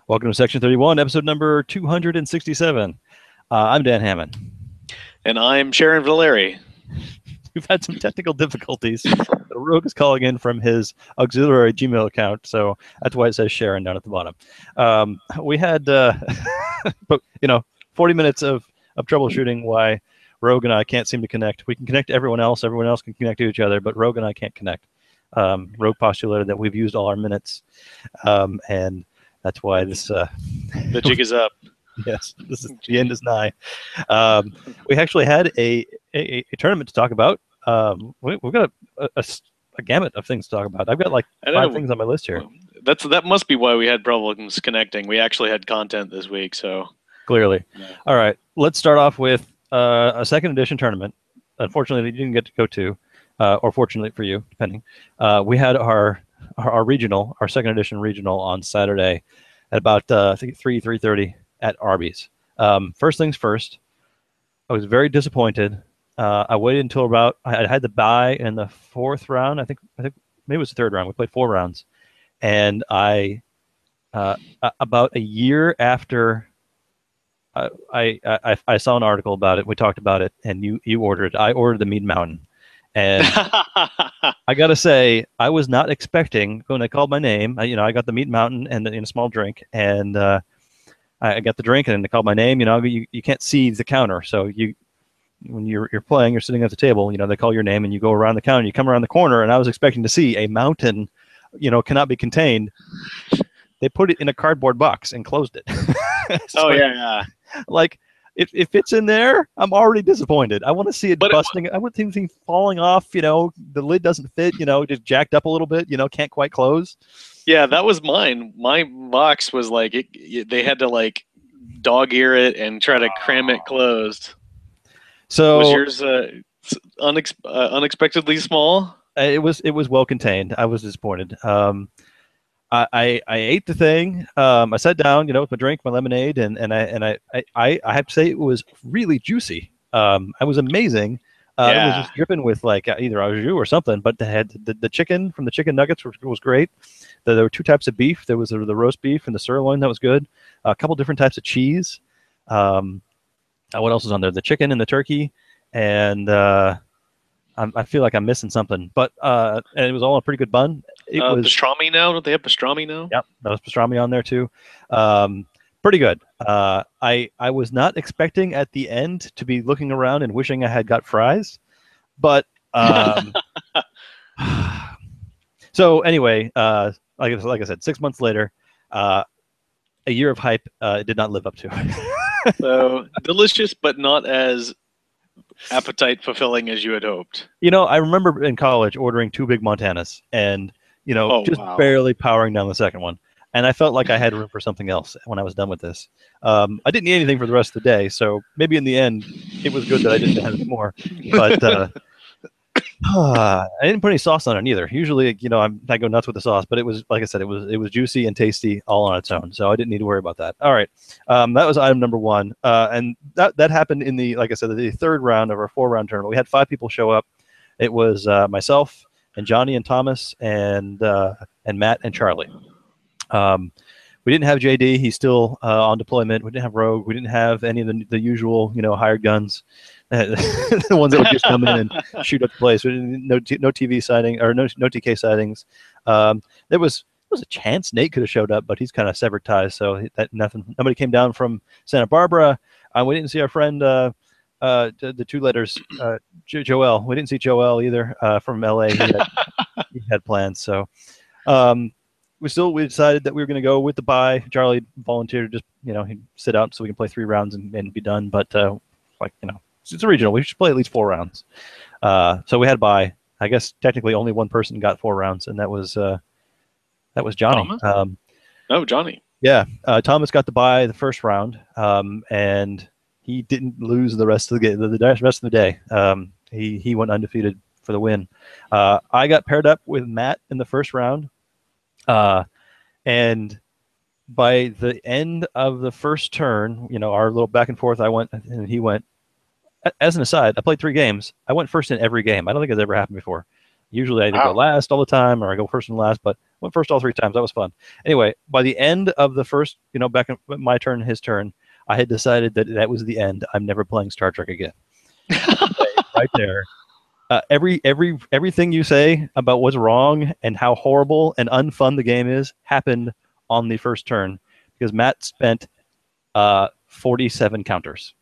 Welcome to Section 31, episode number 267. I'm Dan Hammond. And I'm Sharon Valeri. We've had some technical difficulties. The Rogue is calling in from his auxiliary Gmail account, so that's why it says Sharon down at the bottom. We had, but 40 minutes of troubleshooting why Rogue and I can't seem to connect. We can connect to everyone else can connect to each other, but Rogue and I can't connect. Rogue postulated that we've used all our minutes, and that's why this the jig is up. Yes, the end is nigh. We actually had a tournament to talk about. We've got a gamut of things to talk about. I've got like 5 things on my list here. That must be why we had problems connecting. We actually had content this week, so clearly. Yeah. All right, let's start off with a second edition tournament. Unfortunately, you didn't get to go to, or fortunately for you, depending. We had our regional, our second edition regional on Saturday at about I think 3:30 at Arby's. First things first, I was very disappointed. I waited until about I had the bye in the 4th round. I think maybe it was the 3rd round. We played 4 rounds, and I about a year after I saw an article about it. We talked about it, and you ordered it. I ordered the Mead Mountain. And I got to say, I was not expecting when they called my name. I got the Meat Mountain and in a small drink, and I got the drink, and they called my name. You can't see the counter, so when you're playing, you're sitting at the table. They call your name, and you go around the counter. You come around the corner, and I was expecting to see a mountain, cannot be contained. They put it in a cardboard box and closed it. So, yeah. Like, if it's in there, I'm already disappointed. I want to see it busting. I want things falling off. The lid doesn't fit. Just jacked up a little bit. Can't quite close. Yeah, that was mine. My box was like they had to like dog ear it and try to cram it closed. So was yours unexpectedly small? It was well contained. I was disappointed. I ate the thing. I sat down, with my drink, my lemonade, and I have to say it was really juicy. It was amazing. It was just dripping with like either au jus or something. But they had the chicken from the chicken nuggets was great. There were 2 types of beef. There was the roast beef and the sirloin. That was good. A couple different types of cheese. What else was on there? The chicken and the turkey. And I feel like I'm missing something, but and it was all in a pretty good bun. It was pastrami now. Don't they have pastrami now? Yep, that was pastrami on there too. Pretty good. I was not expecting at the end to be looking around and wishing I had got fries, but so anyway, like I said, 6 months later, a year of hype did not live up to. So delicious, but not as appetite fulfilling as you had hoped. I remember in college ordering 2 big Montanas and barely powering down the second one, and I felt like I had room for something else when I was done with this. I didn't eat anything for the rest of the day, so maybe in the end it was good that I didn't have any more. But I didn't put any sauce on it either. Usually, I go nuts with the sauce, but it was, like I said, it was juicy and tasty all on its own, so I didn't need to worry about that. All right, that was item number 1, and that happened in the, like I said, the 3rd round of our 4-round tournament. We had 5 people show up. It was myself and Johnny and Thomas and Matt and Charlie. We didn't have JD. He's still on deployment. We didn't have Rogue. We didn't have any of the usual, hired guns. The ones that would just come in and shoot up the place. No TV sighting or no TK sightings. There was a chance Nate could have showed up, but he's kind of severed ties, so nobody came down from Santa Barbara. We didn't see our friend the 2 letters Joel. We didn't see Joel either from LA. He had plans, so we decided that we were going to go with the bye. Charlie volunteered to just he'd sit out so we can play 3 rounds and be done, but it's a regional. We should play at least 4 rounds. So we had bye. I guess technically only one person got 4 rounds, and that was Johnny. Johnny. Yeah, Thomas got the bye the first round, and he didn't lose the rest of the day. He went undefeated for the win. I got paired up with Matt in the first round, and by the end of the first turn, our little back and forth, I went and he went. As an aside, I played 3 games. I went first in every game. I don't think it's ever happened before. Usually I either go last all the time or I go first and last, but I went first all 3 times. That was fun. Anyway, by the end of the first, back in my turn, his turn, I had decided that was the end. I'm never playing Star Trek again. Right there. Everything you say about what's wrong and how horrible and unfun the game is happened on the first turn because Matt spent 47 counters.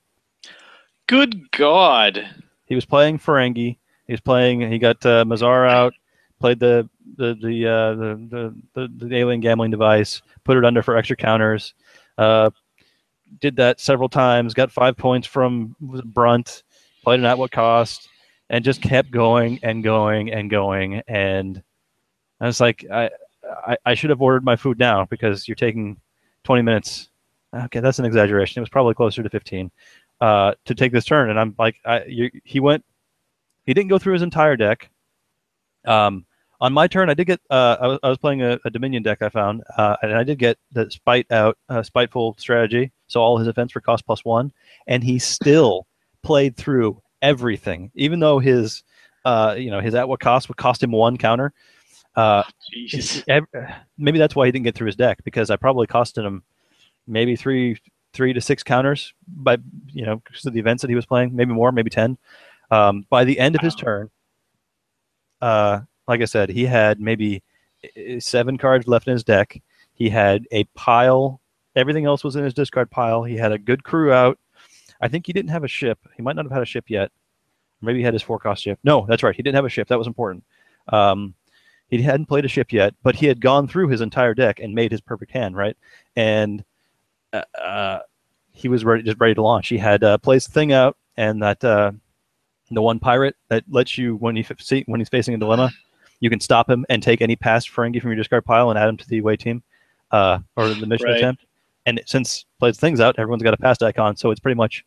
Good God! He was playing Ferengi. He got Mazar out, played the alien gambling device, put it under for extra counters. Did that several times. Got 5 points from Brunt. Played it at what cost, and just kept going and going and going. And I was like, I should have ordered my food now because you're taking 20 minutes. Okay, that's an exaggeration. It was probably closer to 15 to take this turn. And I'm like, he didn't go through his entire deck. On my turn, I did get. I was playing a Dominion deck I found, and I did get the spiteful strategy. So all his events were cost +1, and he still played through everything, even though his at what cost would cost him 1 counter. Maybe that's why he didn't get through his deck, because I probably costed him maybe 3 to 6 counters by because of the events that he was playing, maybe more, maybe 10. By the end of his turn, like I said, he had maybe 7 cards left in his deck. He had a pile. Everything else was in his discard pile. He had a good crew out. I think he didn't have a ship. He might not have had a ship yet. Maybe he had his 4-cost ship. No, that's right. He didn't have a ship. That was important. He hadn't played a ship yet, but he had gone through his entire deck and made his perfect hand, right? And he was just ready to launch. He had plays the thing out, and that the one pirate that lets you, when he's facing a dilemma, you can stop him and take any past Ferengi from your discard pile and add him to the away team or the mission attempt. And since plays things out, everyone's got a past icon, so it's pretty much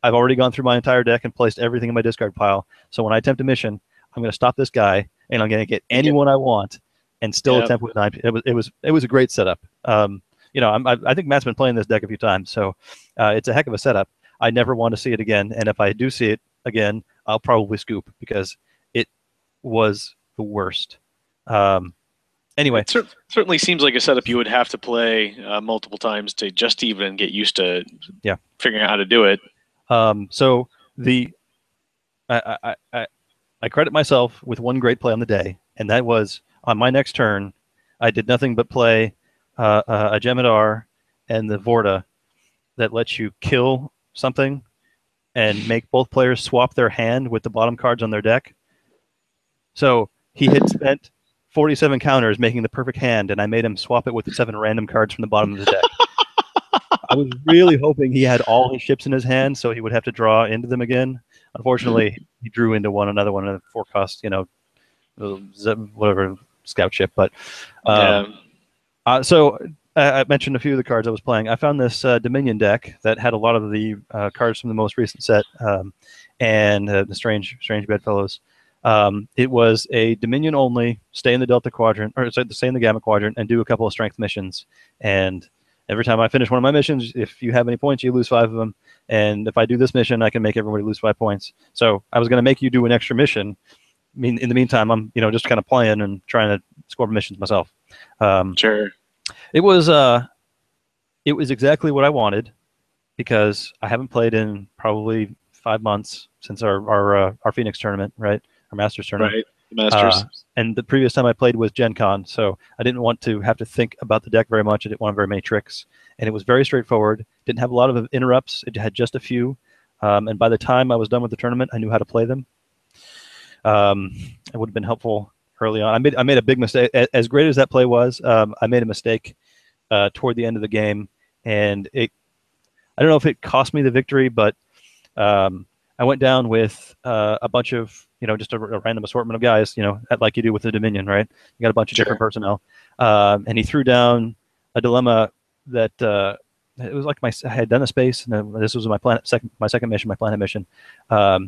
I've already gone through my entire deck and placed everything in my discard pile. So when I attempt a mission, I'm going to stop this guy, and I'm going to get anyone I want, and still attempt with 9. It was a great setup. I think Matt's been playing this deck a few times, so it's a heck of a setup. I never want to see it again, and if I do see it again, I'll probably scoop because it was the worst. Anyway, it certainly seems like a setup you would have to play multiple times to just even get used to figuring out how to do it. So I credit myself with one great play on the day, and that was on my next turn. I did nothing but play a Jem'Hadar and the Vorta that lets you kill something and make both players swap their hand with the bottom cards on their deck. So he had spent 47 counters making the perfect hand, and I made him swap it with the 7 random cards from the bottom of the deck. I was really hoping he had all his ships in his hand, so he would have to draw into them again. Unfortunately, he drew into another one, a 4-cost, whatever scout ship. But so I mentioned a few of the cards I was playing. I found this Dominion deck that had a lot of the cards from the most recent set, and the strange bedfellows. It was a Dominion only, stay in the Delta Quadrant, or stay in the Gamma Quadrant, and do a couple of strength missions. And every time I finish one of my missions, if you have any points, you lose 5 of them. And if I do this mission, I can make everybody lose 5 points. So I was going to make you do an extra mission. I mean, in the meantime, I'm just kind of playing and trying to score missions myself. Sure. It was exactly what I wanted, because I haven't played in probably 5 months since our Phoenix tournament, right? Our Masters tournament. Right. Masters. And the previous time I played was Gen Con, so I didn't want to have to think about the deck very much. I didn't want very many tricks, and it was very straightforward. Didn't have a lot of interrupts. It had just a few, and by the time I was done with the tournament, I knew how to play them. It would have been helpful early on. I made a big mistake. As great as that play was, I made a mistake toward the end of the game, and I don't know if it cost me the victory, but I went down with a bunch of, just a random assortment of guys, like you do with the Dominion, right? You got a bunch of different personnel. And he threw down a dilemma that it was like I had done a space, and this was my second mission, my planet mission. I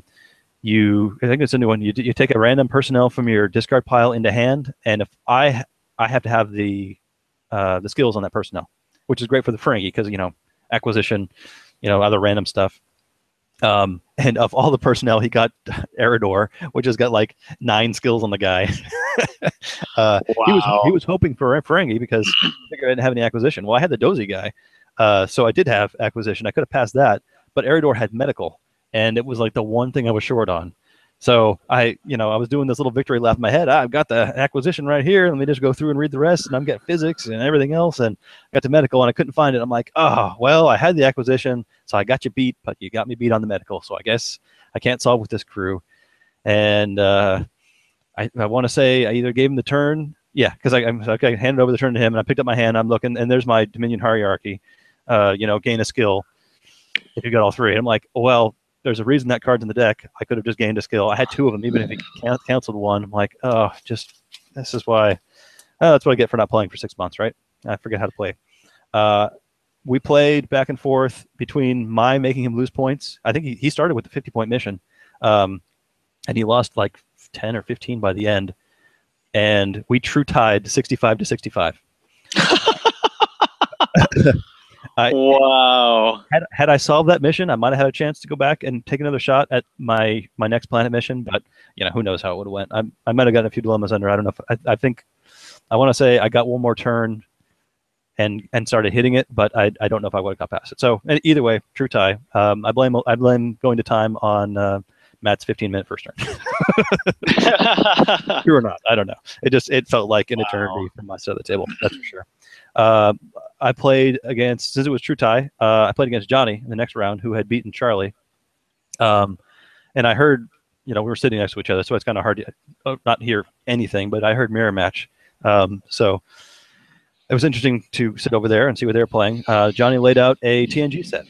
think it's a new one. You take a random personnel from your discard pile into hand, and if I have to have the skills on that personnel, which is great for the Ferengi because acquisition, other random stuff. And of all the personnel, he got Eridor, which has got like 9 skills on the guy. Wow. He was hoping for Ferengi because I didn't have any acquisition. Well, I had the Dozy guy, so I did have acquisition. I could have passed that, but Eridor had medical, and it was like the one thing I was short on. So I was doing this little victory lap in my head. I've got the acquisition right here. Let me just go through and read the rest, and I'm getting physics and everything else, and I got to medical, and I couldn't find it. I'm like, oh well, I had the acquisition, so I got you beat, but you got me beat on the medical. So I guess I can't solve with this crew. And I want to say I either gave him the turn, yeah, because I handed over the turn to him, and I picked up my hand. I'm looking, and there's my Dominion hierarchy. Gain a skill if you got all 3. And I'm like, well, there's a reason that card's in the deck. I could have just gained a skill. I had 2 of them, even if he canceled one. I'm like, oh, this is why. That's what I get for not playing for 6 months, right? I forget how to play. We played back and forth between my making him lose points. I think he started with the 50-point mission, and he lost like 10 or 15 by the end. And we true tied 65 to 65. Wow. Had I solved that mission, I might have had a chance to go back and take another shot at my next planet mission, but who knows how it would have went. I might have gotten a few dilemmas under. I don't know if I think I want to say I got one more turn and started hitting it, but I don't know if I would have got past it. So either way, true tie. I blame going to time on Matt's 15-minute first turn. True or not, I don't know. It felt like an eternity from my side of the table. That's for sure. I played against, since it was true tie, I played against Johnny in the next round, who had beaten Charlie. And I heard, we were sitting next to each other, so it's kind of hard to not hear anything, but I heard mirror match. So it was interesting to sit over there and see what they were playing. Johnny laid out a TNG set.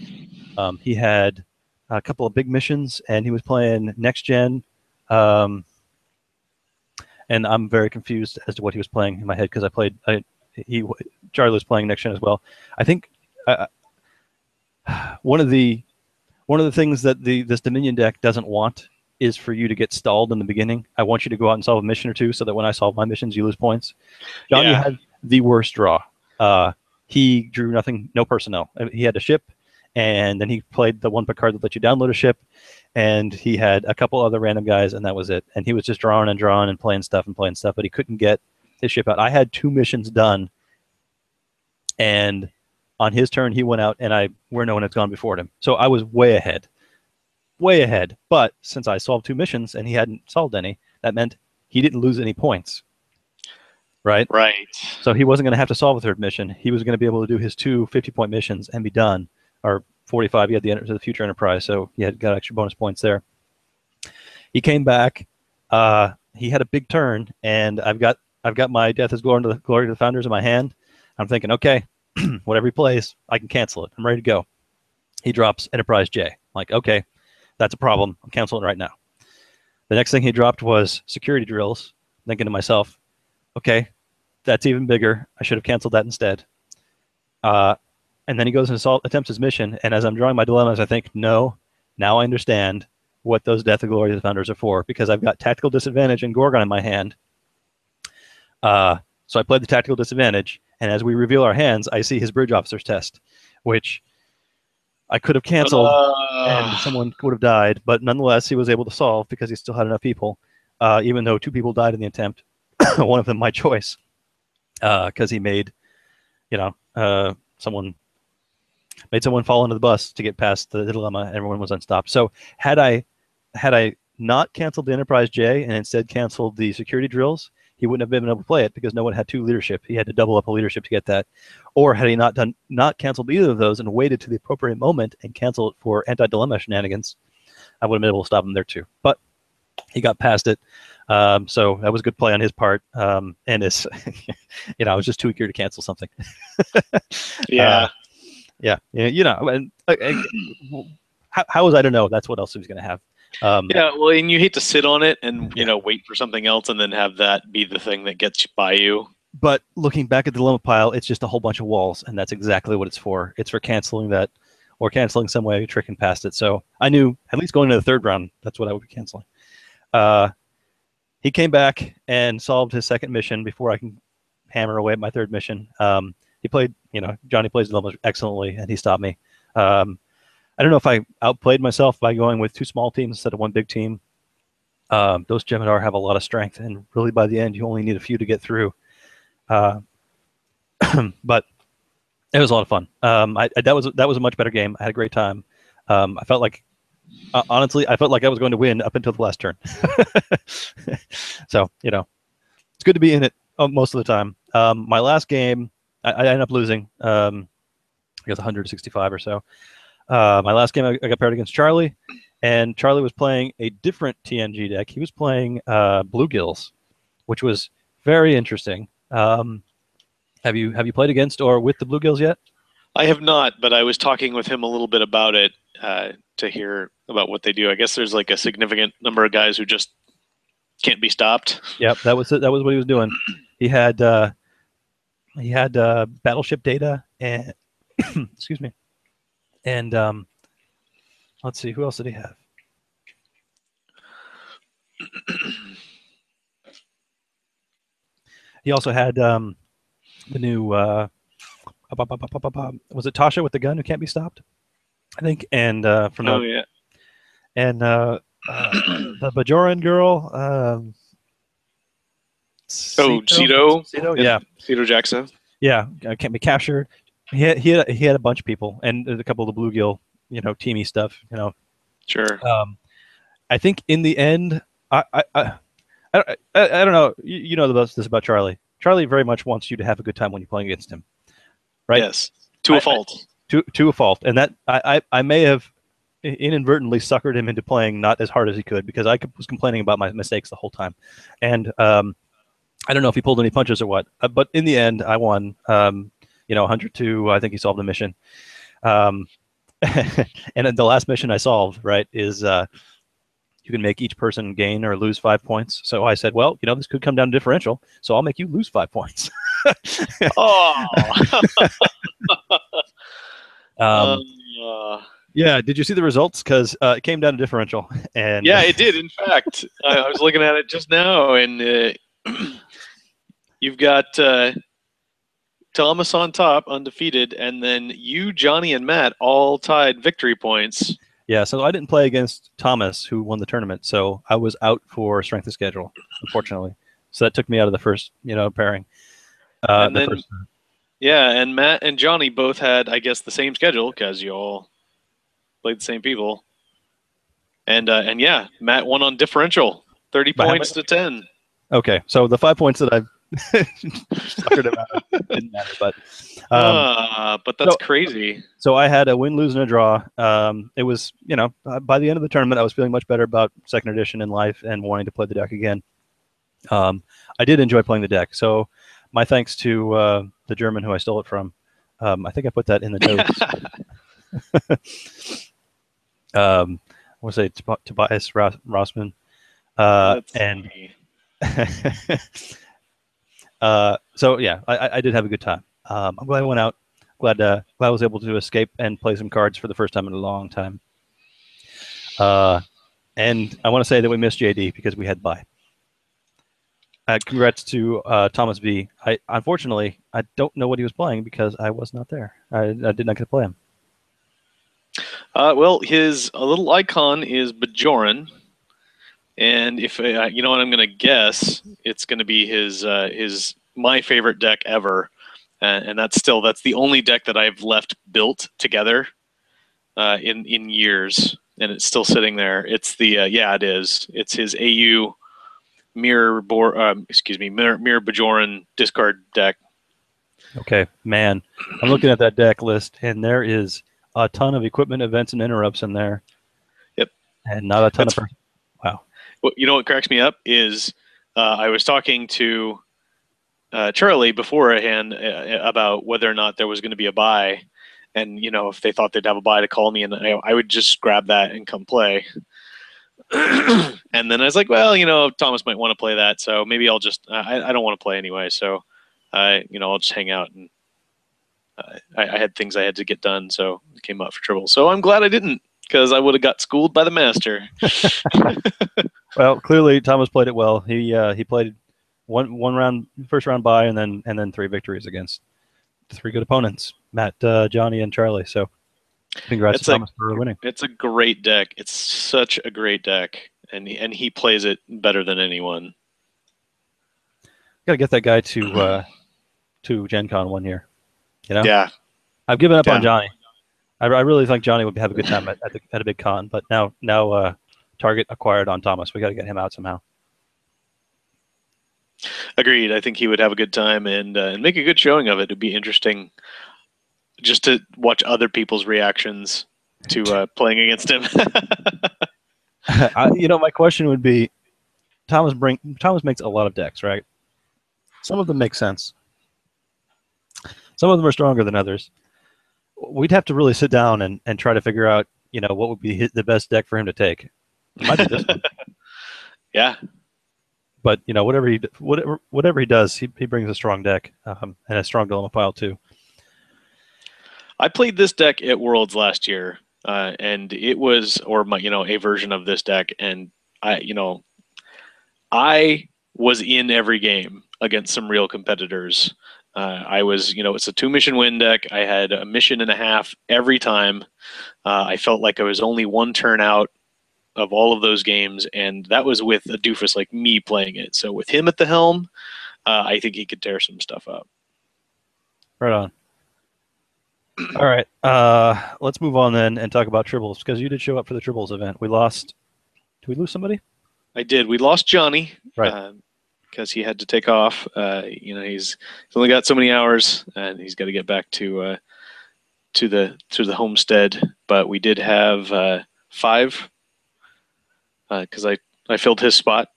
He had a couple of big missions, and he was playing next gen. And I'm very confused as to what he was playing in my head because Charlie was playing next gen as well. I think one of the things that this Dominion deck doesn't want is for you to get stalled in the beginning. I want you to go out and solve a mission or two so that when I solve my missions, you lose points. Johnny had the worst draw. He drew nothing, no personnel. He had a ship, and then he played the one card that let you download a ship, and he had a couple other random guys, and that was it. And he was just drawing and playing stuff, but he couldn't get his ship out. I had 2 missions done, and on his turn, he went out, and where no one had gone before him. So I was way ahead. But since I solved 2 missions and he hadn't solved any, that meant he didn't lose any points. Right? Right. So he wasn't going to have to solve a 3rd mission. He was going to be able to do his 2 50-point missions and be done. Or 45, he had the future enterprise, so he got extra bonus points there. He came back. He had a big turn, and I've got my Death is Glory to the Founders in my hand. I'm thinking, okay, whatever he plays, I can cancel it. I'm ready to go. He drops Enterprise J. I'm like, okay, that's a problem. I'm canceling it right now. The next thing he dropped was security drills. Thinking to myself, okay, that's even bigger. I should have canceled that instead. And then he goes and attempts his mission. And as I'm drawing my dilemmas, I think, no, now I understand what those Death of Glory to the Founders are for, because I've got tactical disadvantage and Gorgon in my hand. So I played the tactical disadvantage. And as we reveal our hands, I see his bridge officer's test, which I could have canceled and someone would have died. But nonetheless, he was able to solve because he still had enough people, even though 2 people died in the attempt. One of them my choice, because he made, someone fall into the bus to get past the dilemma. Everyone was unstopped. So had I not canceled the Enterprise J and instead canceled the security drills, he wouldn't have been able to play it because no one had 2 leadership. He had to double up a leadership to get that. Or had he not canceled either of those and waited to the appropriate moment and canceled it for anti-dilemma shenanigans, I would have been able to stop him there too. But he got past it. So that was a good play on his part. And it's, I was just too eager to cancel something. Yeah. And how was I to know that's what else he was going to have? Well, and you hate to sit on it and wait for something else and then have that be the thing that gets by you. But looking back at the dilemma pile, it's just a whole bunch of walls, and that's exactly what it's for. It's for canceling that, or canceling some way, tricking past it. So I knew, at least going into the 3rd round, that's what I would be canceling. He came back and solved his 2nd mission before I can hammer away at my 3rd mission. He played, Johnny plays the dilemma excellently, and he stopped me. I don't know if I outplayed myself by going with 2 small teams instead of 1 big team. Those Jem'Hadar have a lot of strength, and really by the end, you only need a few to get through. But it was a lot of fun. That was a much better game. I had a great time. I felt like, honestly, I felt like I was going to win up until the last turn. So, it's good to be in it most of the time. My last game, I ended up losing, I guess 165 or so. My last game, I got paired against Charlie, and Charlie was playing a different TNG deck. He was playing Bluegills, which was very interesting. Have you played against or with the Bluegills yet? I have not, but I was talking with him a little bit about it to hear about what they do. I guess there's like a significant number of guys who just can't be stopped. Yep, that was what he was doing. He had battleship data and excuse me, and let's see, who else did he have? He also had the new was it Tasha with the gun who can't be stopped, I think, and from the and the Bajoran girl. Cito, yeah, Cito Jackson. Yeah, can't be captured. He had a bunch of people and a couple of the bluegill, teamy stuff. Sure. I think in the end, I don't know. You know this about Charlie. Charlie very much wants you to have a good time when you're playing against him, right? Yes, to a fault. To a fault, and that I may have inadvertently suckered him into playing not as hard as he could, because I was complaining about my mistakes the whole time, and I don't know if he pulled any punches or what, but in the end, I won. 102. I think he solved the mission, and then the last mission I solved, right, is you can make each person gain or lose 5 points. So I said, well, this could come down to differential, so I'll make you lose 5 points. Oh. Yeah. Did you see the results? Because it came down to differential, and yeah, it did. In fact, I was looking at it just now, and you've got Thomas on top, undefeated, and then you, Johnny, and Matt all tied victory points. Yeah, so I didn't play against Thomas, who won the tournament, so I was out for strength of schedule, unfortunately. So that took me out of the first, pairing. And Matt and Johnny both had, I guess, the same schedule, because you all played the same people. And yeah, Matt won on differential, 30 points to 10. Okay, so the 5 points that I suckered about didn't matter, but that's crazy. So I had a win, lose, and a draw. It was, by the end of the tournament, I was feeling much better about second edition in life and wanting to play the deck again. I did enjoy playing the deck, so my thanks to the German who I stole it from. I think I put that in the notes. I want to say Tobias Rossman. And so yeah, I did have a good time. I'm glad I went out. Glad I was able to escape and play some cards for the first time in a long time. And I want to say that we missed JD because we had bye. Congrats to Thomas V. Unfortunately, I don't know what he was playing because I was not there. I did not get to play him. Well, his little icon is Bajoran. And if you know what I'm going to guess, it's going to be his my favorite deck ever, and that's the only deck that I've left built together in years, and it's still sitting there. It's it is. It's his AU Mirror Bajoran discard deck. Okay, man, I'm looking at that deck list, and there is a ton of equipment, events, and interrupts in there. Yep, and not a ton of. Wow. Well, you know what cracks me up is I was talking to Charlie beforehand about whether or not there was going to be a buy, and if they thought they'd have a buy to call me, and I would just grab that and come play. And then I was like, well, Thomas might want to play that, so maybe I'll just I don't want to play anyway, so I'll just hang out, and I had things I had to get done, so it came up for trouble. So I'm glad I didn't, because I would have got schooled by the master. Well, clearly Thomas played it well. He played one round, first round bye, and then 3 victories against 3 good opponents, Matt, Johnny, and Charlie. So Congrats to Thomas for winning. It's a great deck. It's such a great deck, and he plays it better than anyone. Got to get that guy to Gen Con one year. You know? Yeah. I've given up on Johnny. I really think Johnny would have a good time at a big con, but now Target acquired on Thomas. We got to get him out somehow. Agreed. I think he would have a good time and make a good showing of it. It'd be interesting just to watch other people's reactions to playing against him. My question would be, Thomas makes a lot of decks, right? Some of them make sense. Some of them are stronger than others. We'd have to really sit down and try to figure out, what would be the best deck for him to take. It might be this one. Yeah. But whatever he does, he brings a strong deck and a strong dilemma pile too. I played this deck at Worlds last year, and it was, a version of this deck, and I was in every game against some real competitors. I was, it's a 2-mission win deck. I had a mission and a half every time. I felt like I was only 1 turn out of all of those games, and that was with a doofus like me playing it. So with him at the helm, I think he could tear some stuff up. Right on. All right, let's move on then and talk about triples, because you did show up for the triples event. We lost. Did we lose somebody? I did. We lost Johnny. Right. Because he had to take off. He's only got so many hours, and he's got to get back to the homestead. But we did have 5 because I filled his spot,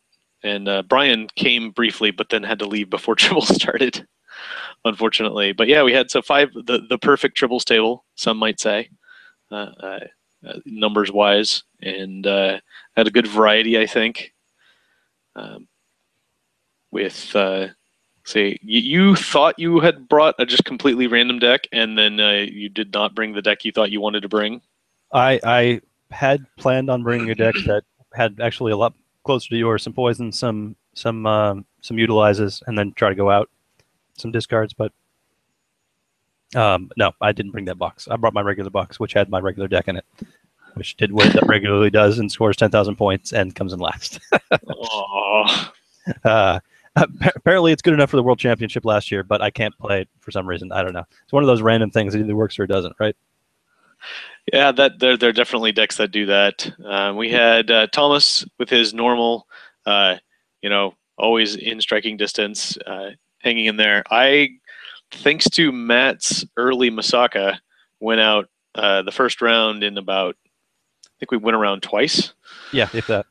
and Brian came briefly, but then had to leave before triple started, unfortunately. But yeah, we had 5, the perfect triples table, some might say, numbers wise, and had a good variety, I think. With say you thought you had brought a just completely random deck, and then you did not bring the deck you thought you wanted to bring. I had planned on bringing a deck that had actually a lot closer to yours, some poison, some utilizes, and then try to go out some discards. But no, I didn't bring that box. I brought my regular box, which had my regular deck in it, which did what it regularly does and scores 10,000 points and comes in last. Apparently it's good enough for the World Championship last year, but I can't play it for some reason. I don't know. It's one of those random things that either works or it doesn't, right? Yeah, that there are definitely decks that do that. We had Thomas with his normal, always in striking distance, hanging in there. Thanks to Matt's early Masaka, went out the first round in about, I think we went around twice. Yeah, if that.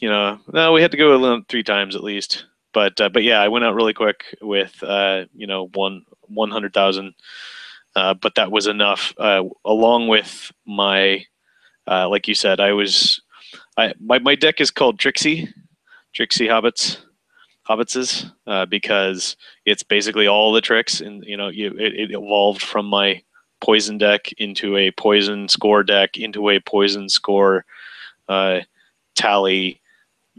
No, we had to go 3 times at least. But yeah, I went out really quick with 100,000. But that was enough. Along with my, like you said, my deck is called Trixie Hobbitses, because it's basically all the tricks, and it evolved from my poison deck into a poison score deck into a poison score tally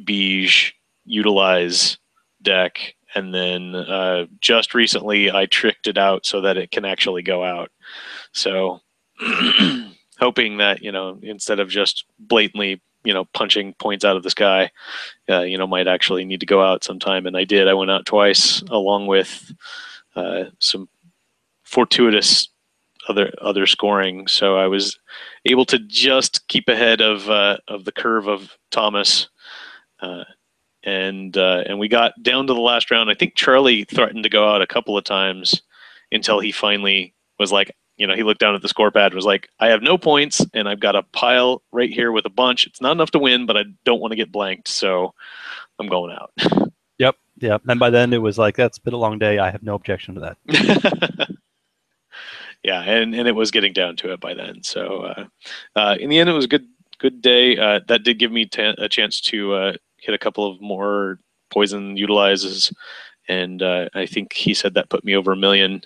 beige utilize deck, and then just recently I tricked it out so that it can actually go out. So hoping that instead of just blatantly punching points out of the sky, might actually need to go out sometime. And I did. I went out twice, along with some fortuitous other scoring. So I was able to just keep ahead of the curve of Thomas. And we got down to the last round. I think Charlie threatened to go out a couple of times until he finally was like, he looked down at the scorepad and was like, I have no points, and I've got a pile right here with a bunch. It's not enough to win, but I don't want to get blanked, so I'm going out. Yep. And by then it was like, that's been a long day. I have no objection to that. Yeah, and it was getting down to it by then. So in the end, it was a good day. That did give me a chance to hit a couple of more poison utilizes, and I think he said that put me over 1 million.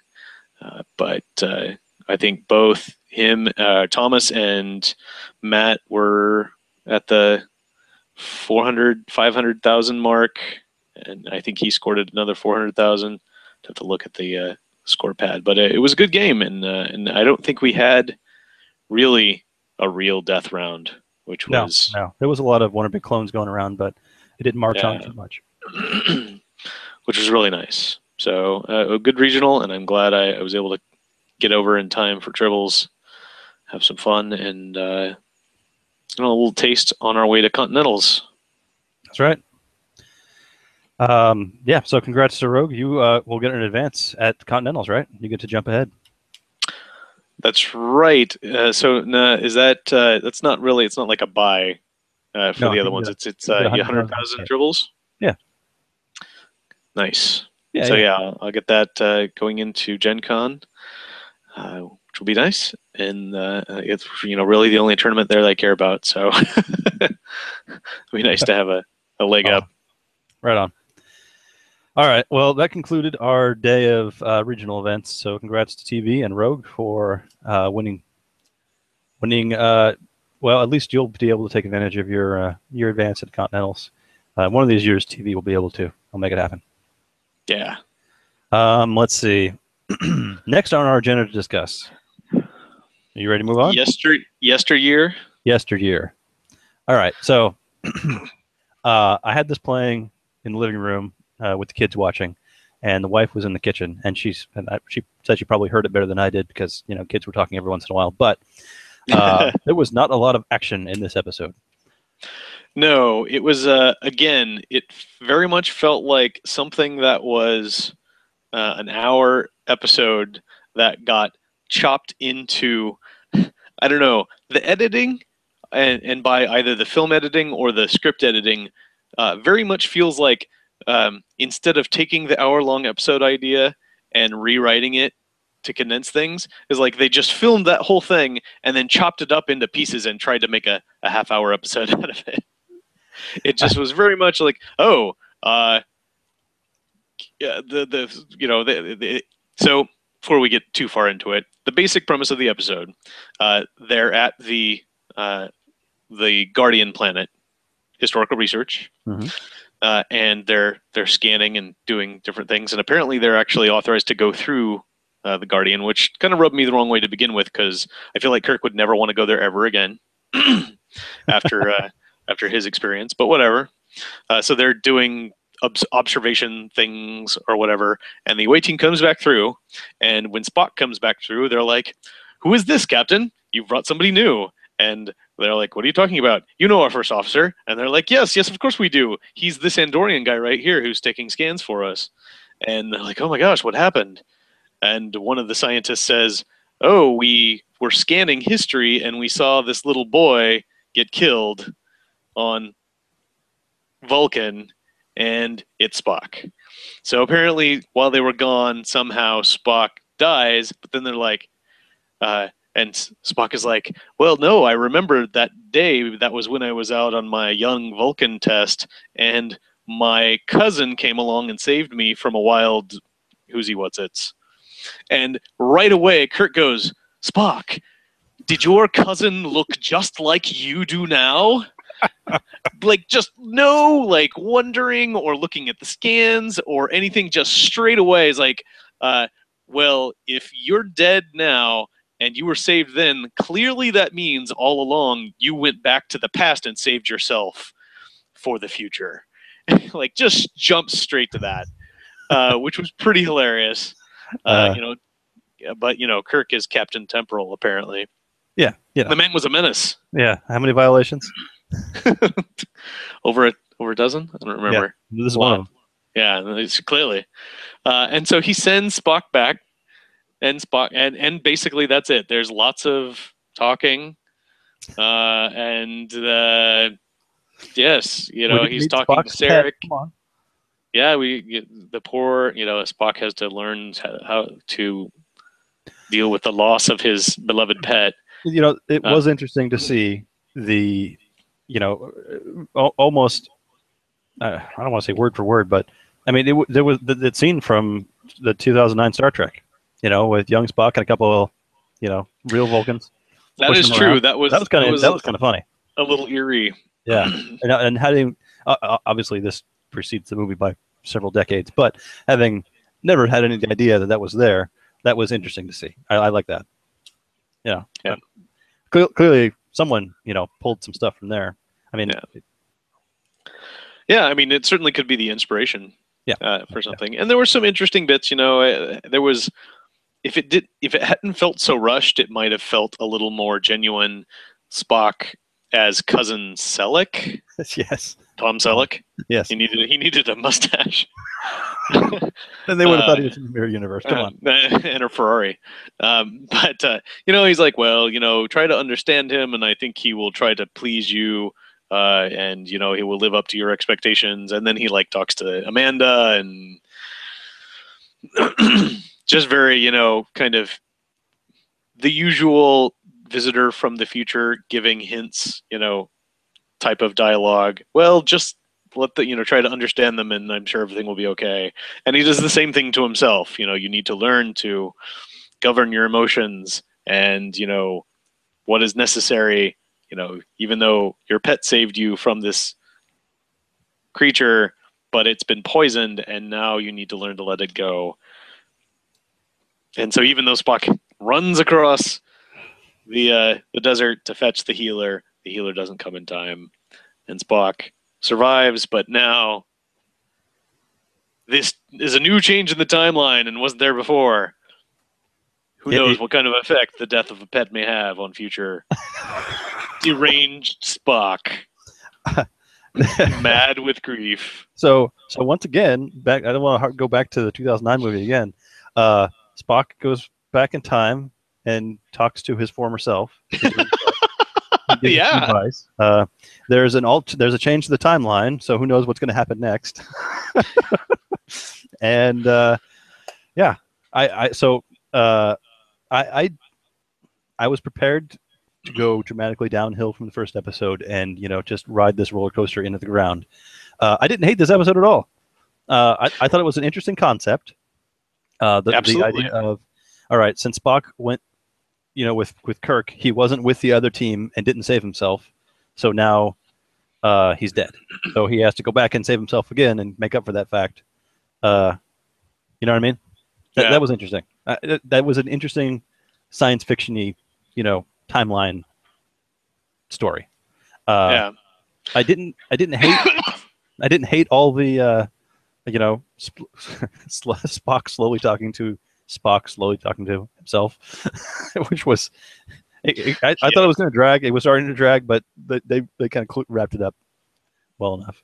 But I think both him, Thomas, and Matt were at the 500,000 mark, and I think he scored another 400,000. Have to look at the score pad, but it was a good game, and I don't think we had really a real death round, which was no. There was a lot of One Big Clones going around, but it didn't march on too much, which was really nice. So a good regional, and I'm glad I was able to get over in time for Tribbles, have some fun, and a little taste on our way to Continentals. That's right. Yeah, so congrats to Rogue. You will get an advance at Continentals, right? You get to jump ahead. That's right. So is that that's not really? It's not like a buy for the other ones. It's 100,000 Tribbles. Yeah. Nice. Yeah. So yeah, I'll get that going into Gen Con, which will be nice, and it's really the only tournament there that I care about. So it'd be nice to have a leg up. Right on. All right. Well, that concluded our day of regional events. So congrats to TV and Rogue for winning. Well, at least you'll be able to take advantage of your advance at Continentals. One of these years, TV will be able to. I'll make it happen. Yeah. Let's see. Next on our agenda to discuss. Are you ready to move on? Yesteryear. Yesteryear. All right. So I had this playing in the living room with the kids watching, and the wife was in the kitchen, and she said she probably heard it better than I did because kids were talking every once in a while. But there was not a lot of action in this episode. No, it was again. It very much felt like something that was an hour episode that got chopped into, I don't know, the editing, and by either the film editing or the script editing, very much feels like instead of taking the hour-long episode idea and rewriting it to condense things, is like they just filmed that whole thing and then chopped it up into pieces and tried to make a half-hour episode out of it. It just was very much like, so before we get too far into it, the basic premise of the episode, they're at the Guardian planet, historical research, and they're scanning and doing different things, and apparently they're actually authorized to go through the Guardian, which kind of rubbed me the wrong way to begin with, because I feel like Kirk would never want to go there ever again after his experience, but whatever. So they're doing observation things or whatever, and the away team comes back through, and when Spock comes back through, they're like, "Who is this, Captain? You've brought somebody new." And they're like, "What are you talking about? You know our first officer." And they're like, yes, of course we do. He's this Andorian guy right here who's taking scans for us. And they're like, "Oh my gosh, what happened?" And one of the scientists says, "Oh, we were scanning history and we saw this little boy get killed on Vulcan, and it's Spock." So apparently while they were gone, somehow Spock dies, but then they're like, and Spock is like, "Well, no, I remember that day. That was when I was out on my young Vulcan test, and my cousin came along and saved me from a wild who's-he-what's-its." And right away, Kirk goes, "Spock, did your cousin look just like you do now?" Like, just no, like, wondering or looking at the scans or anything, just straight away is like, well, if you're dead now and you were saved then, clearly that means all along you went back to the past and saved yourself for the future. Like, just jump straight to that, which was pretty hilarious. But Kirk is Captain Temporal, apparently. Yeah. The man was a menace. Yeah. How many violations? over a dozen? I don't remember. Yeah, this is one of them. Yeah, it's clearly. And so he sends Spock back, and basically that's it. There's lots of talking, and yes, he's talking Spock's to Sarek. Come on. Yeah, the poor, Spock has to learn how to deal with the loss of his beloved pet. It was interesting to see the, almost, I don't want to say word for word, but I mean, there was the scene from the 2009 Star Trek, with young Spock and a couple of, real Vulcans. That is true. Around. That was kind of funny. A little eerie. Yeah, and having obviously this precedes the movie by several decades, but having never had any idea that was there, that was interesting to see. I like that. Yeah. clearly someone pulled some stuff from there. I mean, yeah. I mean, it certainly could be the inspiration. Yeah. For something, and there were some interesting bits. There was. If it hadn't felt so rushed, it might have felt a little more genuine. Spock as cousin Selleck. Yes. Tom Selleck. Yes. He needed a mustache. Then they would have thought he was in the mirror universe. Come on. And a Ferrari. But he's like, well, try to understand him, and I think he will try to please you. And he will live up to your expectations. And then he talks to Amanda and just very, kind of the usual visitor from the future giving hints, type of dialogue. Well, just let try to understand them, and I'm sure everything will be okay. And he does the same thing to himself. You need to learn to govern your emotions, and what is necessary. Even though your pet saved you from this creature, but it's been poisoned, and now you need to learn to let it go. And so even though Spock runs across the desert to fetch the healer doesn't come in time, and Spock survives. But now this is a new change in the timeline and wasn't there before. Who knows what kind of effect the death of a pet may have on future deranged Spock, mad with grief. So once again, back. I don't want to go back to the 2009 movie again. Spock goes back in time and talks to his former self. Yeah. Advice. There's a change to the timeline, so who knows what's going to happen next? And yeah, I was prepared to go dramatically downhill from the first episode and just ride this roller coaster into the ground. I didn't hate this episode at all. I thought it was an interesting concept. The idea of, all right, since Spock went with Kirk, he wasn't with the other team and didn't save himself, so now he's dead. So he has to go back and save himself again and make up for that fact. You know what I mean? That was interesting. That was an interesting science fiction-y, timeline story. I didn't hate all the Spock slowly talking to himself, which was I thought it was going to drag. It was starting to drag, but they kind of wrapped it up well enough.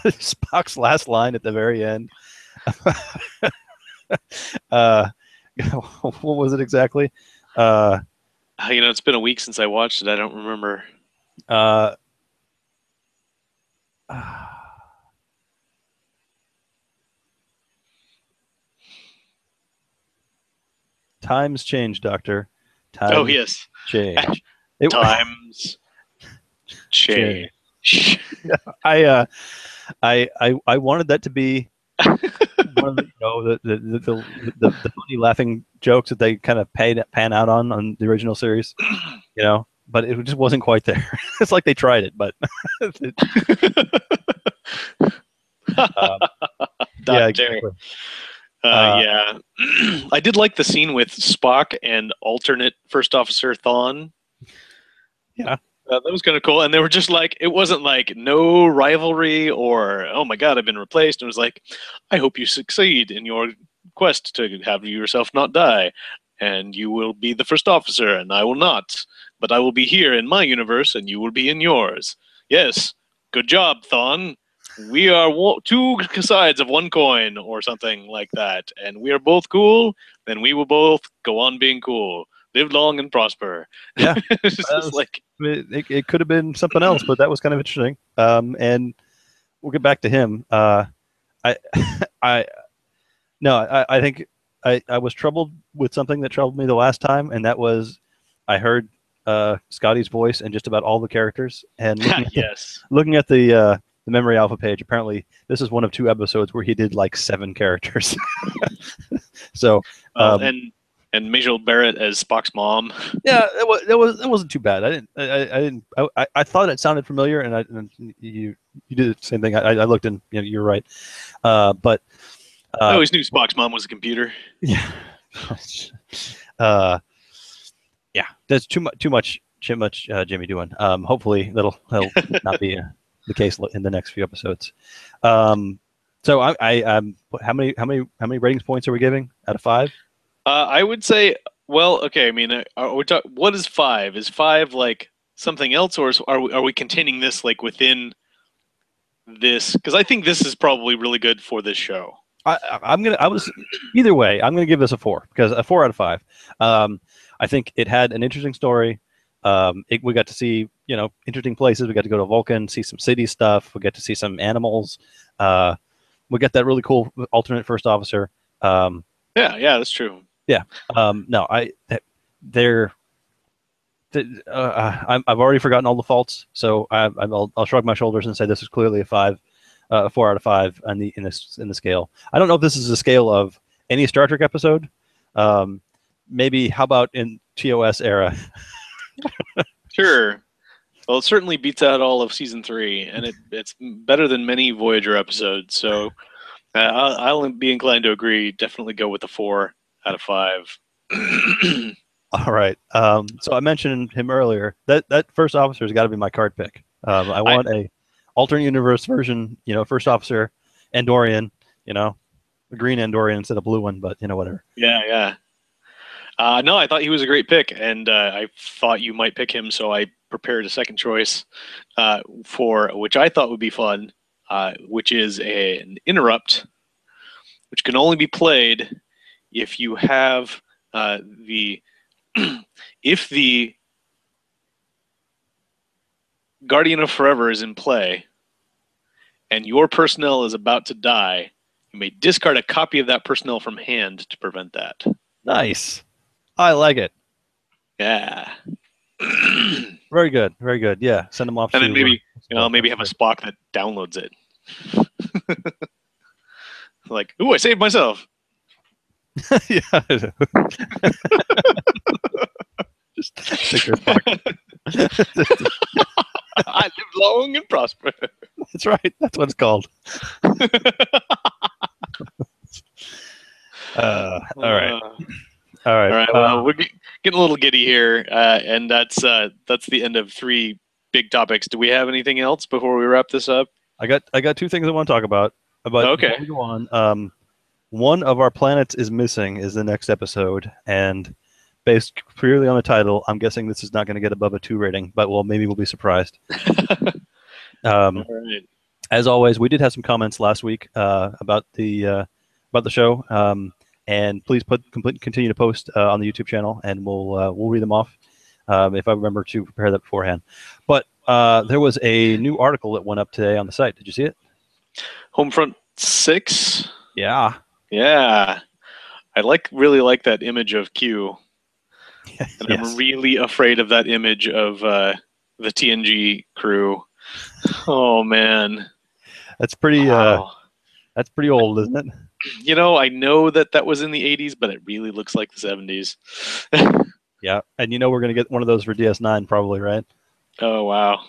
Spock's last line at the very end. What was it exactly? It's been a week since I watched it. I don't remember. Times change, Doctor. Times oh yes, change. Times change. I wanted that to be one of the funny laughing jokes that they kind of pan out on the original series, but it just wasn't quite there. It's like they tried it, but yeah, exactly. Yeah, I did like the scene with Spock and alternate First Officer Thawne. Yeah. That was kind of cool. And they were just like, it wasn't like no rivalry or, oh my God, I've been replaced. It was like, I hope you succeed in your quest to have yourself not die. And you will be the first officer and I will not. But I will be here in my universe and you will be in yours. Yes. Good job, Thawne. We are two sides of one coin or something like that. And we are both cool. Then we will both go on being cool. Live long and prosper. Yeah. It's just like it could have been something else, but that was kind of interesting. And we'll get back to him. I think I was troubled with something that troubled me the last time, and that was I heard Scotty's voice in just about all the characters. And looking at the Memory Alpha page, apparently this is one of 2 episodes where he did like 7 characters. So and Majel Barrett as Spock's mom. Yeah, it wasn't too bad. I thought it sounded familiar, and you did the same thing. I looked and you're right. But I always knew Spock's mom was a computer. Yeah. Yeah, there's too much Jimmy doing. Hopefully that'll not be the case in the next few episodes. So how many ratings points are we giving out of 5? I would say, well, okay. I mean, what is 5? Is 5 like something else, or are we containing this like within this? Because I think this is probably really good for this show. Either way, I'm gonna give this a 4 because a 4 out of 5. I think it had an interesting story. We got to see interesting places. We got to go to Vulcan, see some city stuff. We got to see some animals. We got that really cool alternate first officer. Yeah, that's true. Yeah. No, they're. I've already forgotten all the faults, so I'll shrug my shoulders and say this is clearly a 5, a 4 out of 5 in the scale. I don't know if this is a scale of any Star Trek episode. Maybe how about in TOS era? Sure. Well, it certainly beats out all of season 3, and it's better than many Voyager episodes. So I'll be inclined to agree. Definitely go with the 4 out of 5. All right. So I mentioned him earlier. That first officer has got to be my card pick. I want a alternate universe version. First officer, Andorian. A green Andorian instead of blue one, but whatever. Yeah. No, I thought he was a great pick, and I thought you might pick him, so I prepared a second choice for which I thought would be fun, which is an interrupt, which can only be played if you have if the Guardian of Forever is in play and your personnel is about to die, you may discard a copy of that personnel from hand to prevent that. Nice. I like it. Yeah. Very good. Very good. Yeah. Send them off. And then maybe have a Spock that downloads it. Like, ooh, I saved myself. Yeah. Just take your Spock. I live long and prosper. That's right. That's what it's called. All right. All right. Well, we're getting a little giddy here, and that's the end of 3 big topics. Do we have anything else before we wrap this up? I got 2 things I want to talk about. Okay. Before we go on, one of our planets is missing is the next episode, and based purely on the title, I'm guessing this is not going to get above a 2 rating, but maybe we'll be surprised. All right. As always, we did have some comments last week about the show, and please continue to post on the YouTube channel, and we'll read them off if I remember to prepare that beforehand. But there was a new article that went up today on the site. Did you see it? Homefront 6. Yeah. Yeah. I really like that image of Q. And yes. I'm really afraid of that image of the TNG crew. Oh man. That's pretty wow. That's pretty old, isn't it? I know that was in the 80s, but it really looks like the 70s. Yeah, and we're going to get one of those for DS9 probably, right? Oh, wow.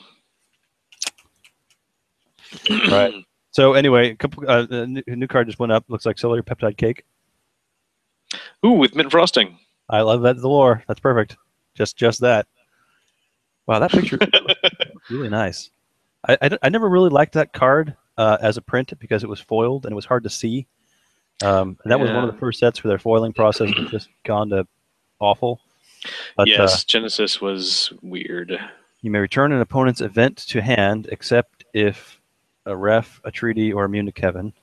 Right. So anyway, a new card just went up. Looks like celery peptide cake. Ooh, with mint frosting. I love that lore. That's perfect. Just that. Wow, that picture is really nice. I never really liked that card as a print because it was foiled and it was hard to see. And that was one of the first sets where their foiling process was just gone to awful. But, yes, Genesis was weird. You may return an opponent's event to hand except if a ref, a treaty, or immune to Kevin.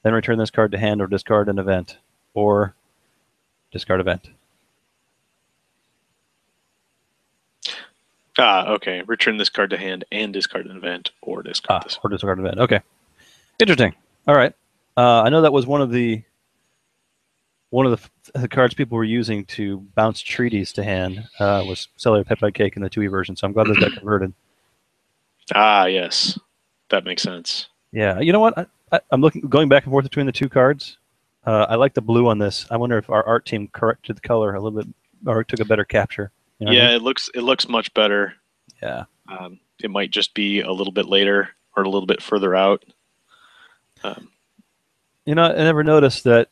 Then return this card to hand or discard an event. Or discard event. Okay. Return this card to hand and discard an event or discard this. Or discard an event. Okay. Interesting. All right. I know that was one of the cards people were using to bounce treaties to hand was Cellular Peptide Cake in the 2E version, so I'm glad that got converted. Yes. That makes sense. Yeah. You know what? I'm going back and forth between the 2 cards. I like the blue on this. I wonder if our art team corrected the color a little bit or took a better capture. You know what I mean? It looks much better. Yeah. It might just be a little bit later or a little bit further out. I never noticed that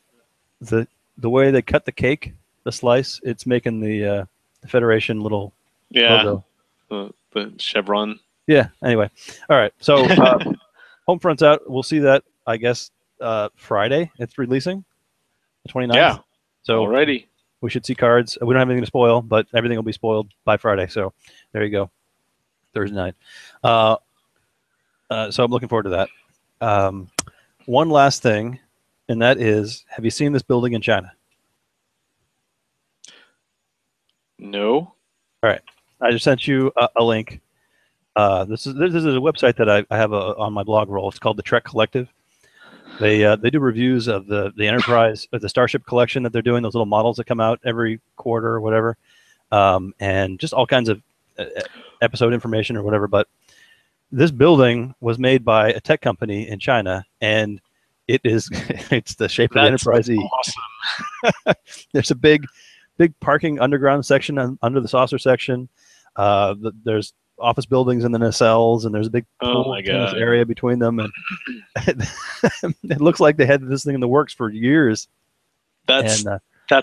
the way they cut the cake, the slice, it's making the Federation little logo. The chevron. Yeah. Anyway, all right. So Homefront's out. We'll see that, I guess, Friday. It's releasing the 29th. Yeah. So alrighty. We should see cards. We don't have anything to spoil, but everything will be spoiled by Friday. So there you go. Thursday night. So I'm looking forward to that. One last thing, and that is, have you seen this building in China? No. All right. I just sent you a link. This is a website that I have on my blog roll. It's called the Trek Collective. They do reviews of the Enterprise, of the Starship collection that they're doing, those little models that come out every quarter or whatever, and just all kinds of episode information or whatever. But this building was made by a tech company in China, and it's the shape of the Enterprise E. Awesome. There's a big parking underground section under the saucer section. There's office buildings and then nacelles, and there's a big pool tennis area between them, and it looks like they had this thing in the works for years. That's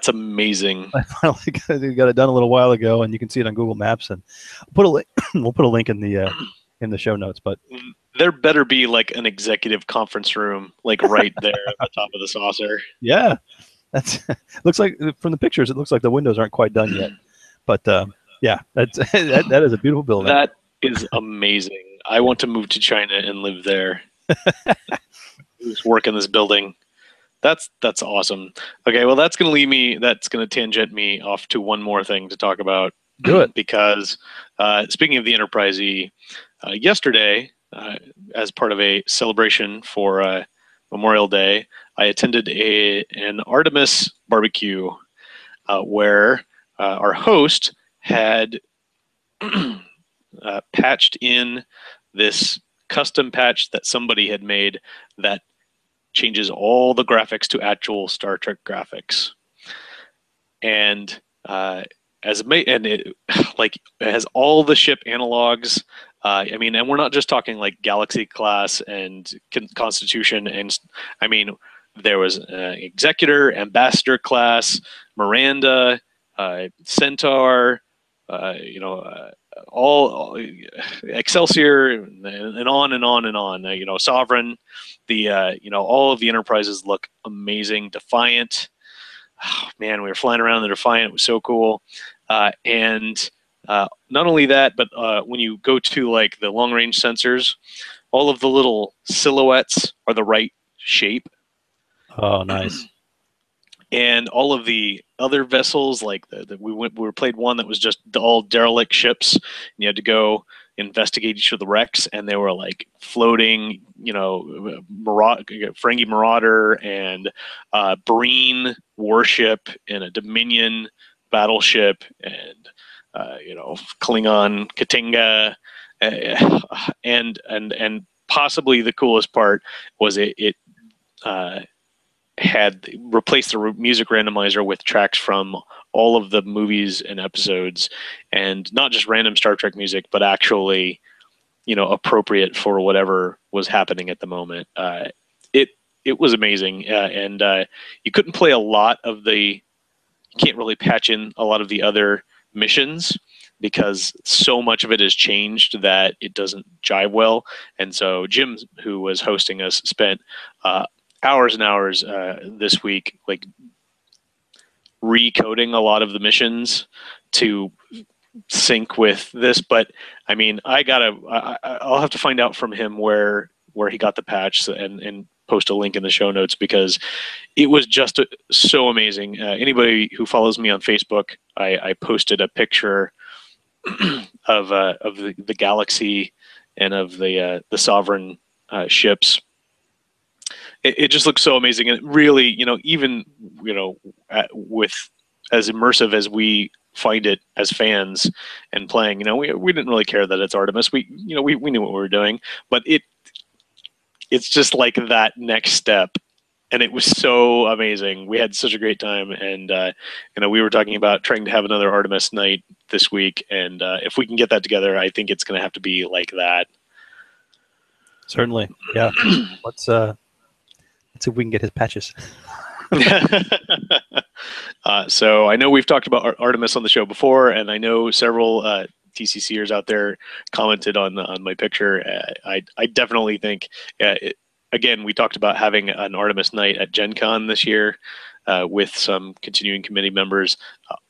amazing. I finally got it done a little while ago, and you can see it on Google Maps, and we'll put a link in the show notes. But there better be like an executive conference room, like right there at the top of the saucer. Yeah, that's looks like from the pictures, it looks like the windows aren't quite done yet, but yeah, that is a beautiful building. That is amazing. I want to move to China and live there. Just work in this building. That's awesome. Okay, well, that's going to tangent me off to one more thing to talk about. Do it. Because speaking of the Enterprise E, yesterday, as part of a celebration for Memorial Day, I attended an Artemis barbecue where our host had patched in this custom patch that somebody had made that changes all the graphics to actual Star Trek graphics, and it has all the ship analogs. I mean, and we're not just talking like Galaxy class and Constitution, and I mean, there was Executor, Ambassador class, Miranda, Centaur, all Excelsior, and on and on and on. Sovereign, all of the Enterprises look amazing. Defiant, oh, man, we were flying around the Defiant. It was so cool. And not only that, but when you go to like the long range sensors, all of the little silhouettes are the right shape. Oh, nice. And all of the other vessels, like we played one that was just all derelict ships, and you had to go investigate each of the wrecks, and they were like floating, Ferengi Marauder and Breen warship and a Dominion battleship and Klingon Katinga, and possibly the coolest part was it had replaced the music randomizer with tracks from all of the movies and episodes, and not just random Star Trek music, but actually, appropriate for whatever was happening at the moment. It was amazing, and you couldn't play a lot of you can't really patch in a lot of the other missions because so much of it has changed that it doesn't jive well. And so Jim, who was hosting us, spent hours and hours this week, like recoding a lot of the missions to sync with this. But I mean, I'll have to find out from him where he got the patch and post a link in the show notes, because it was just so amazing. Anybody who follows me on Facebook, I posted a picture of the Galaxy and of the Sovereign ships. It just looks so amazing, and it really, even with as immersive as we find it as fans and playing, we didn't really care that it's Artemis. We knew what we were doing, but it's just like that next step, and it was so amazing. We had such a great time, and we were talking about trying to have another Artemis night this week, and if we can get that together, I think it's going to have to be like that. Certainly, yeah. Let's see if we can get his patches. So I know we've talked about Artemis on the show before, and I know several TCCers out there commented on my picture. I definitely think, again, we talked about having an Artemis night at Gen Con this year with some continuing committee members.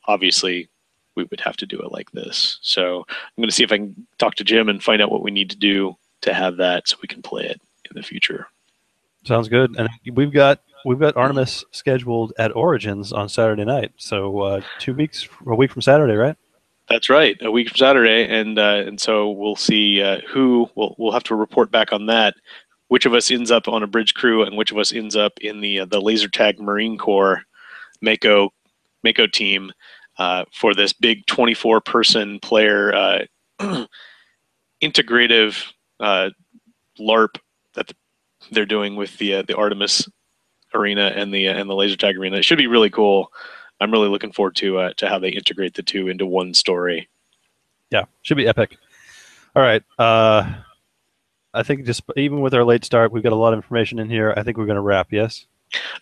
Obviously, we would have to do it like this. So I'm going to see if I can talk to Jim and find out what we need to do to have that so we can play it in the future. Sounds good. And we've got Artemis scheduled at Origins on Saturday night. So 2 weeks, a week from Saturday, right? That's right, a week from Saturday, and so we'll see who we'll have to report back on that. Which of us ends up on a bridge crew, and which of us ends up in the laser tag Marine Corps Mako team for this big 24-person player integrative LARP that they're doing with the Artemis arena and the laser tag arena. It should be really cool. I'm really looking forward to how they integrate the two into one story. Yeah, should be epic. All right. I think just even with our late start, we've got a lot of information in here. I think we're going to wrap. Yes.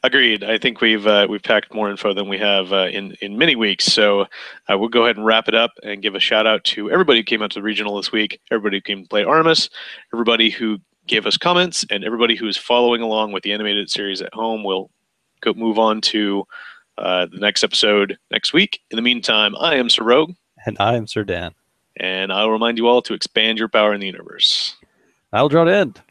Agreed. I think we've packed more info than we have in many weeks. So we'll go ahead and wrap it up and give a shout out to everybody who came out to the regional this week, everybody who came to play Artemis, everybody who gave us comments, and everybody who is following along with the animated series at home. We'll move on to the next episode next week. In the meantime, I am Sir Rogue. And I am Sir Dan. And I'll remind you all to expand your power in the universe. I'll draw to end.